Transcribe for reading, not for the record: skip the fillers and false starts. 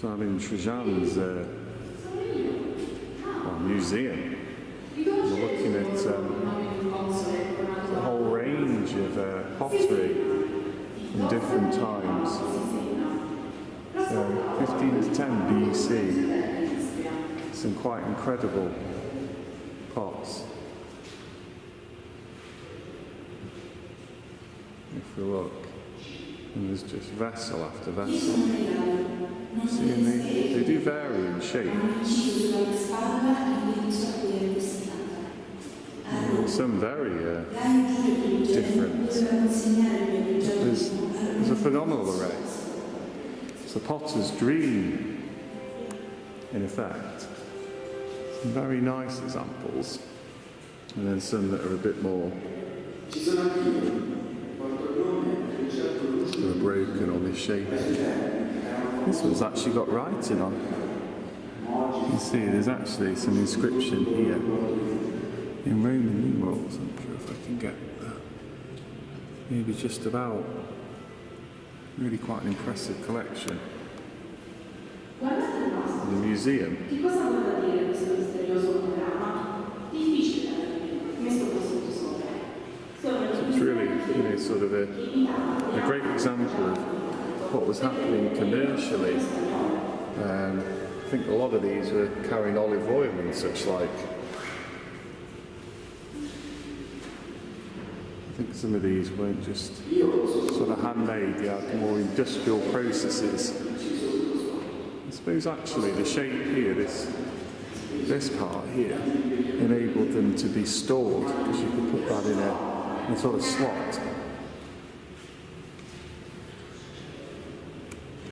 So I'm in Trajan's museum. We're looking at a whole range of pottery from different times. So 15 to 10 BC. Some quite incredible pots. If we look, and there's just vessel after vessel. See, and they do vary in shape. And some very different. There's a phenomenal array. It's the potter's dream, in effect. Some very nice examples, and then some that are a bit more sort of broken or misshapen. This one's actually got writing on. You can see there's actually some inscription here in Roman numerals. I'm not sure if I can get that. Maybe just about. Really quite an impressive collection. In the museum. So it's really, sort of a great example of what was happening commercially. I think a lot of these were carrying olive oil and such like. I think some of these weren't just sort of handmade, they had more industrial processes. I suppose actually the shape here, this part here, enabled them to be stored, because you could put that in a sort of slot.